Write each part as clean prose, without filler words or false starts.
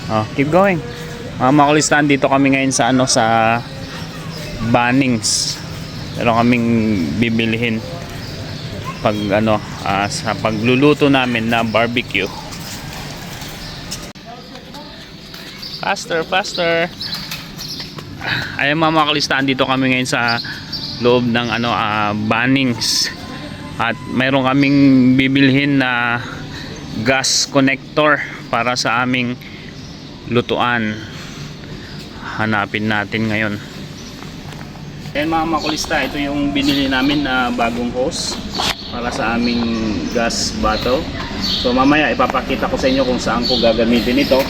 Oh, keep going. Mga makulistahan, dito kami ngayon sa ano, sa Bunnings. Meron kaming bibilihin pag ano, sa pagluluto namin na barbecue. Faster, faster. Ayun mga makulistahan, dito kami ngayon sa loob ng ano, Bunnings. At mayroon kaming bibilhin na gas connector para sa aming lutuan. Hanapin natin ngayon. Ayan mga makulista, ito yung binili namin na bagong hose para sa aming gas bottle. So mamaya ipapakita ko sa inyo kung saan ko gagamitin ito.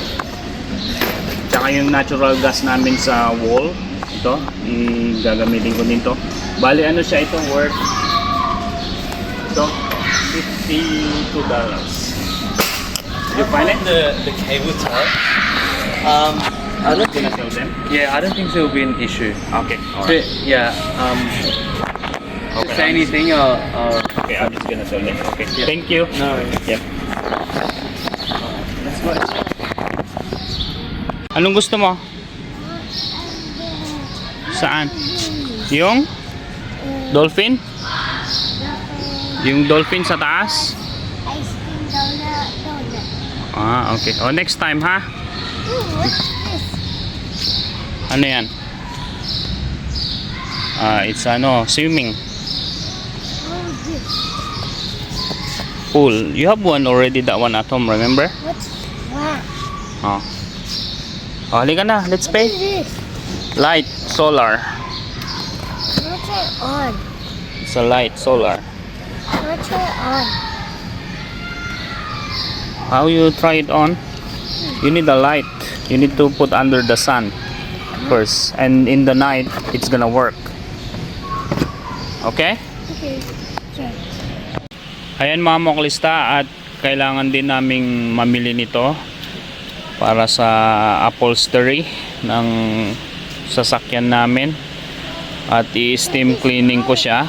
Tsaka yung natural gas namin sa wall, ito gagamitin ko dito. Bali ano siya, ito worth ito $52. You find it? The cable tie. I don't think. Gonna sell them? Yeah, I don't think so will be an issue. Okay, But alright. yeah, Okay, say anything or Okay, I'm just gonna sell them. Okay, Yeah. thank you. no. Yep. That's what. Anong gusto mo? Saan? Yung dolphin? Yung dolphin sa taas? Ice cream donut. Okay. Oh, next time ha? What's this? Ano yan? It's ano, swimming What is this? pool. You have one already, that one at home, remember? What's that? Oh. Oh, halika na. Let's What is pay. this? Light, solar. What's it on? It's a light, solar. What's it on? How you try it on? You need a light. You need to put under the sun first, and in the night it's gonna work. Okay? Okay. Sure. Ayan mga moklista, at kailangan din naming mamili nito para sa upholstery ng sasakyan namin, at i-steam cleaning ko siya.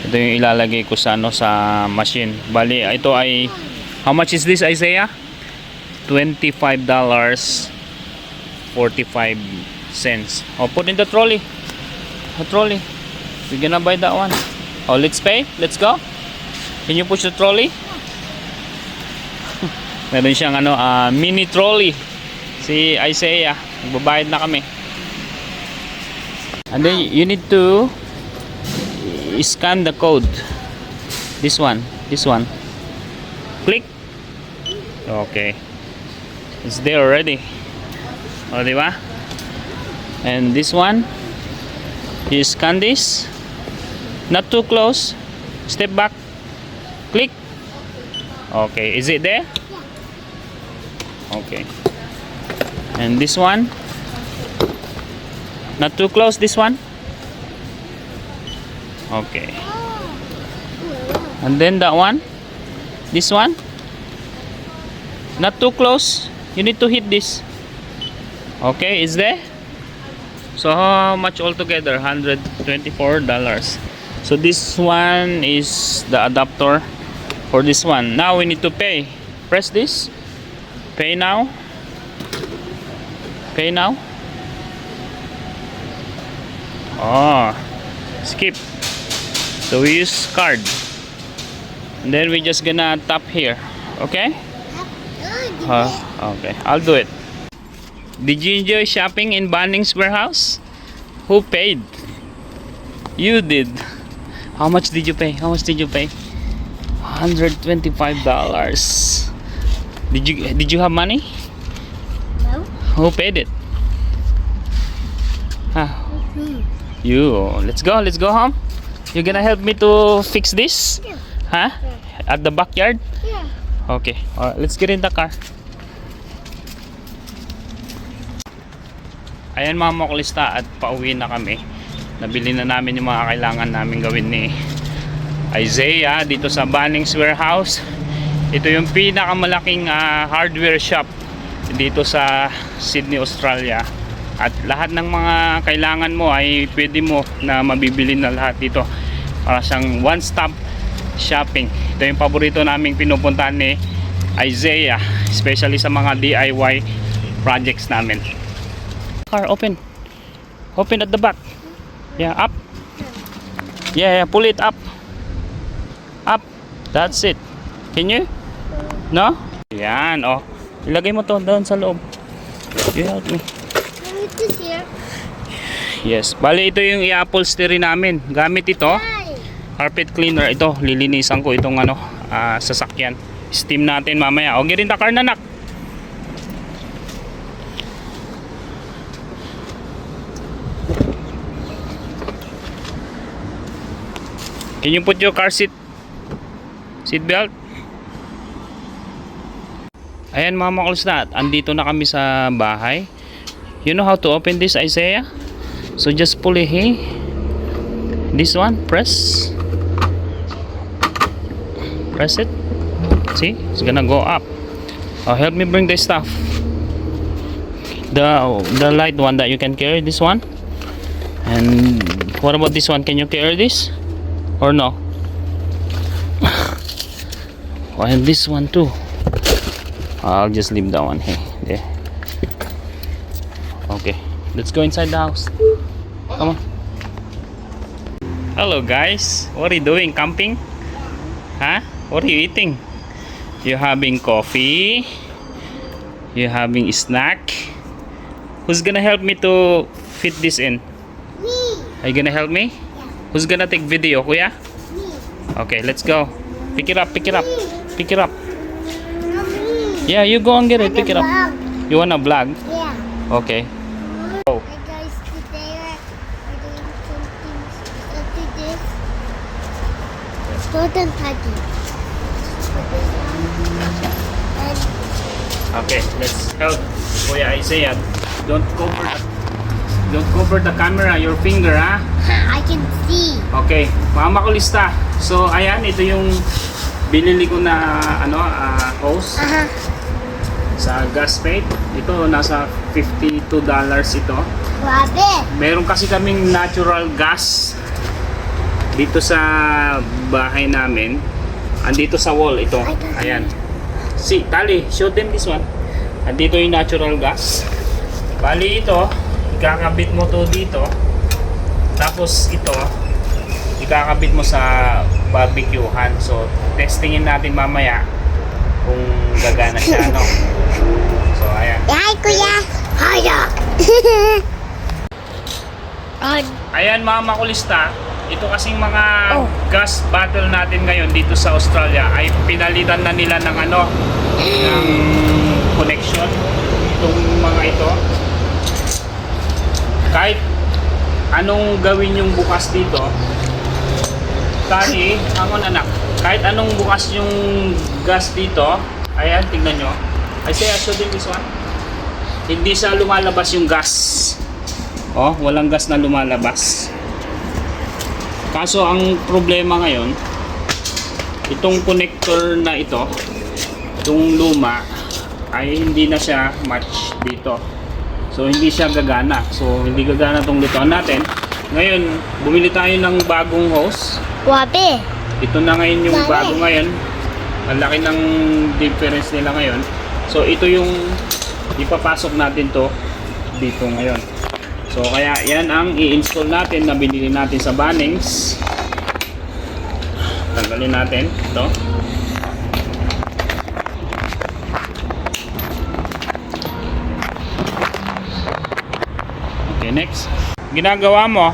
Ito yung ilalagay ko sa ano, sa machine. Bali ito ay, how much is this, Isaiah? $25.45. Oh, put in the trolley. The trolley. We're gonna buy that one. Oh, let's pay. Let's go. Can you push the trolley? Meron siyang ano, mini trolley. Si Isaiah, magbabayad na kami. And then you need to scan the code. This one. This one. Click. Okay. It's there already. O, diba? And this one, you scan this. Not too close. Step back. Click. Okay. Is it there? Okay. And this one, not too close. This one. Okay. And then that one. This one. Not too close. You need to hit this. Okay, is there? So how much altogether? $124. So this one is the adapter for this one. Now we need to pay. Press this. Pay now. Pay now. Oh, skip. So we use card. And then we just gonna tap here. Okay? Okay, I'll do it. Did you enjoy shopping in Bunnings Warehouse? Who paid? You did. How much did you pay? How much did you pay? $125. Did you have money? No. Who paid it? Huh? Hmm. You. Let's go. Let's go home. You gonna help me to fix this? Yeah. Huh? At the backyard? Yeah. Okay. Alright, let's get in the car. Ayan mga moklista, at pauwi na kami. Nabili na namin yung mga kailangan namin gawin ni Isaiah dito sa Bunnings Warehouse. Ito yung pinakamalaking hardware shop dito sa Sydney, Australia. At lahat ng mga kailangan mo ay pwede mo na mabibili na lahat dito. Para siyang one-stop shopping. Ito yung paborito naming pinupuntahan ni Isaiah, especially sa mga DIY projects namin. Car, open. Open at the back. Yeah, up. Yeah, pull it up. Up. That's it. Can you? No? Yan, oh. Ilagay mo to doon sa loob. You help me. Put this here. Yes. Bali, ito yung i-upholstery namin. Gamit ito. Hi. Carpet cleaner. Ito, lilinisan ko itong ano, sasakyan. Steam natin mamaya. O, girin the car na, nak. Can you put your car seat belt? Ayan mga makulistat, andito na kami sa bahay. You know how to open this, Isaiah? So just pull it here. This one, press it. See, it's gonna go up. Oh, help me bring the stuff. The light one that you can carry, this one. And what about this one? Can you carry this or no? Oh, and this one too. I'll just leave that one here. There. Okay, let's go inside the house. Come on. Hello guys, what are you doing? Camping? Huh? What are you eating? You having coffee? You having snack? Who's gonna help me to fit this in? Me. Are you gonna help me? Yeah. Who's gonna take video, kuya? Me. Okay, let's go. Pick it up, pick it up, pick it up. No, me. Yeah, you go and get it, pick it up. Vlog. You wanna vlog? Yeah. Okay. Oh. Hi guys, today we're doing something to this. Golden Tati. Put this on. And Okay, let's help Kuya Isaiah. Don't cover the camera, your finger, ha? I can see. Okay, mga makulista. So, ayan, ito yung binili ko na hose sa gas paid. Ito, nasa $52 ito. Grabe. Meron kasi kaming natural gas dito sa bahay namin. Andito sa wall ito. Ayan. See, Tali, show them this one. Andito yung natural gas. Bali ito, ikakabit mo to dito. Tapos ito, ikakabit mo sa barbecuehan. So, testingin natin mamaya kung gagana siya, no? So, ayan. Hi, Kuya. Hiya. On. Ayan mga makulista, ito kasing mga Oh. gas bottle natin ngayon dito sa Australia ay pinalitan na nila ng ng connection. Itong mga ito. Kahit anong gawin yung bukas dito, Tani, hangon anak, kahit anong bukas yung gas dito, ayan, tingnan nyo. I say, I show them this one. Hindi siya lumalabas yung gas. Oh, walang gas na lumalabas. Kaso ang problema ngayon, itong connector na ito, itong luma, ay hindi na siya match dito. So hindi siya gagana. So hindi gagana itong lutuan natin. Ngayon, bumili tayo ng bagong hose. Grabe. Ito na ngayon yung Dami. bago ngayon. Ang laki ng difference nila ngayon. So ito yung ipapasok natin to dito ngayon. So kaya yan ang i-install natin na binili natin sa Bunnings. Tanggalin natin ito. Okay, next. Ginagawa mo?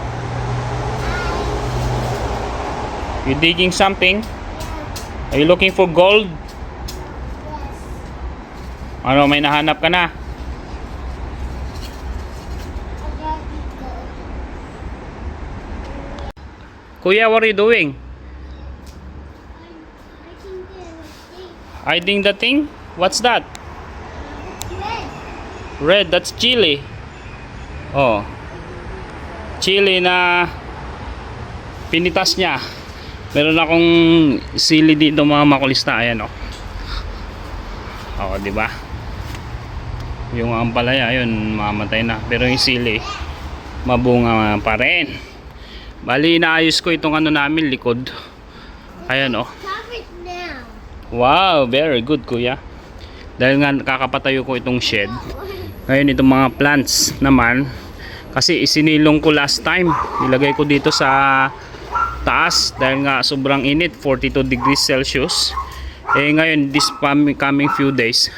You digging something? Are you looking for gold? Ano, may nahanap ka na? Kuya, what are you doing? Hiding the thing? What's that? Red, that's chili. Oh. Chili na pinitas niya. Meron akong sili dito mga makulista. Ayan oh. Oh, di ba? Yung ampalaya, ayun, mamatay na. Pero yung sili, mabunga pa rin. Bali, inaayos ko itong namin, likod. Ayan oh. Stop it now. Wow, very good kuya. Dahil nga kakapatayo ko itong shed. Ngayon itong mga plants naman, kasi isinilong ko last time, ilagay ko dito sa taas dahil nga sobrang init, 42 degrees Celsius. Ngayon this coming few days,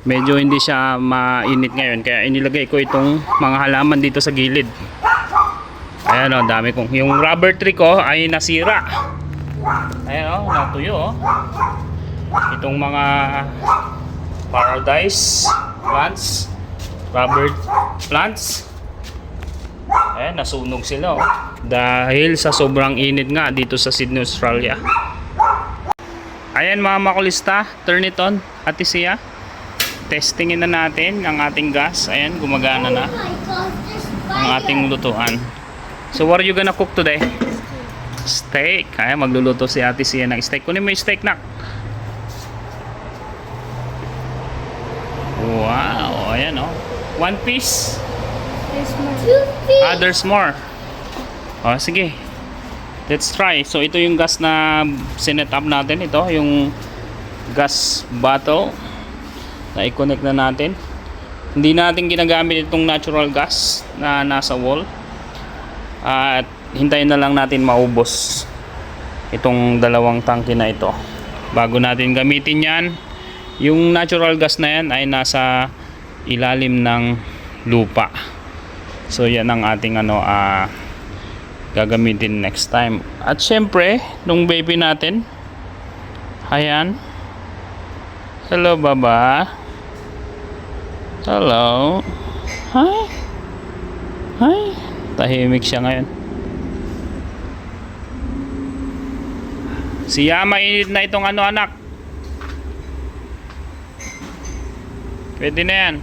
medyo hindi siya mainit ngayon, kaya inilagay ko itong mga halaman dito sa gilid. Ayan o, dami kong, yung rubber tree ko ay nasira. Ayan o, natuyo o. Itong mga paradise plants, rubber plants, ayan, nasunog sila oh. Dahil sa sobrang init nga dito sa Sydney, Australia. Ayan mga makulista, turn it on, Ate Sia. Testingin na natin ang ating gas. Ayan, gumagana na Oh my God, there's ang fire. ating lutuan. So what are you gonna cook today? Steak. Ayan, magluluto si Ate Sia ng steak. Kunin mo yung steak, nak. Wow, ayan oh. One piece. There's more. 2 feet. There's more. Oh, sige. Let's try. So ito yung gas na sinet up natin. Ito yung gas bottle na i-connect na natin. Hindi natin ginagamit itong natural gas na nasa wall. At hintayin na lang natin maubos itong dalawang tangke na ito bago natin gamitin yan. Yung natural gas na yan ay nasa ilalim ng lupa. So yan ang ating gagamitin next time. At syempre, nung baby natin, ayan. Hello baba. Hello. Hi. Hi. Tahimik siya ngayon. Siya, mainit na itong anak. Pwede na yan.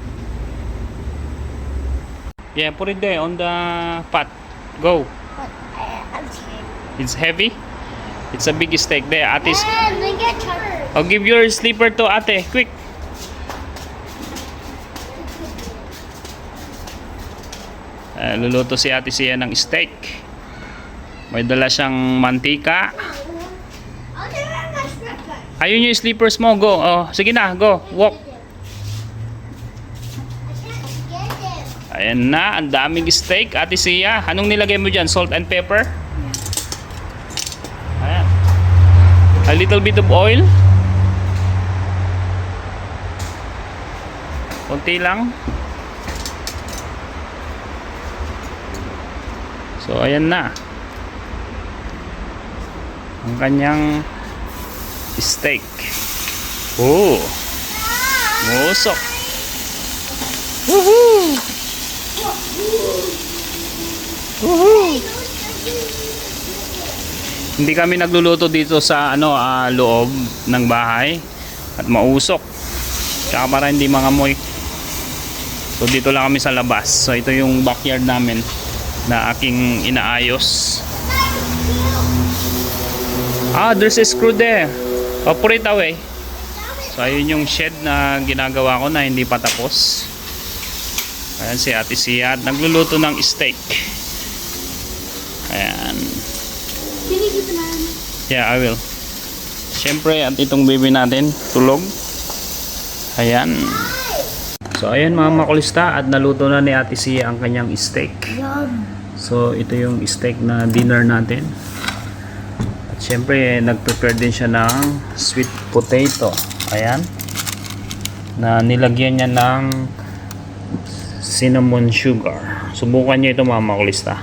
Yeah, put it there on the pot. Go. But I'm scared. It's heavy. It's a big steak there. Ate's. And I get hurt. Oh, give your slipper to ate. Quick. Luluto si Ate Sia ng steak. May dala siyang mantika. I'll give her my slipper. Ayun yung slippers mo. Go. Oh, sige na. Go. Walk. I can't get it. Ayan na. Ang daming steak. Ate Sia. Anong nilagay mo dyan? Salt and pepper? Ayan. A little bit of oil. Konti lang. So ayan na ang kanyang steak. Oh, musok. Woohoo! Woohoo! Hindi kami nagluluto dito sa loob ng bahay at mausok. Tsaka para hindi mangamoy. So dito lang kami sa labas. So ito yung backyard namin na aking inaayos. There's a screw there. Put it away. So ayun yung shed na ginagawa ko na hindi pa tapos. Ayan si Ate Sia at nagluluto ng steak. Ayan. Can you keep an eye on me? Yeah, I will. Siyempre at itong baby natin tulog. Ayan. So ayan mga makulista, at naluto na ni Ate Sia ang kanyang steak. Yum. So ito yung steak na dinner natin. At syempre nag-prepare din siya ng sweet potato. Ayan. Na nilagyan niya ng cinnamon sugar. Subukan niyo ito mga makulista.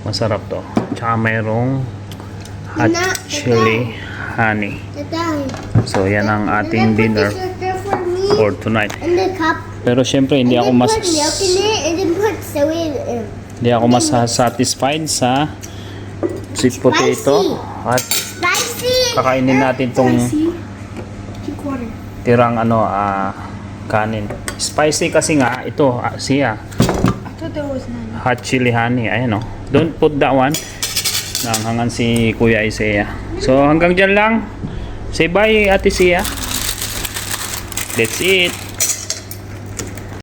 Masarap to. Tsaka mayroong hot chili honey. So yan ang ating dinner for tonight. And the cup. Pero syempre hindi ako mas Put milk in it and then put soy in it. hindi ako mas satisfied sa sweet potato at Spicy. kakainin natin tong Quarter. tirang kanin. Spicy kasi nga ito Sia. I thought there was none. Hot chili honey. Ayan oh. Don't put that one. Nanghangan si Kuya Isaiah. So hanggang dyan lang. Say bye Ate Sia. That's it.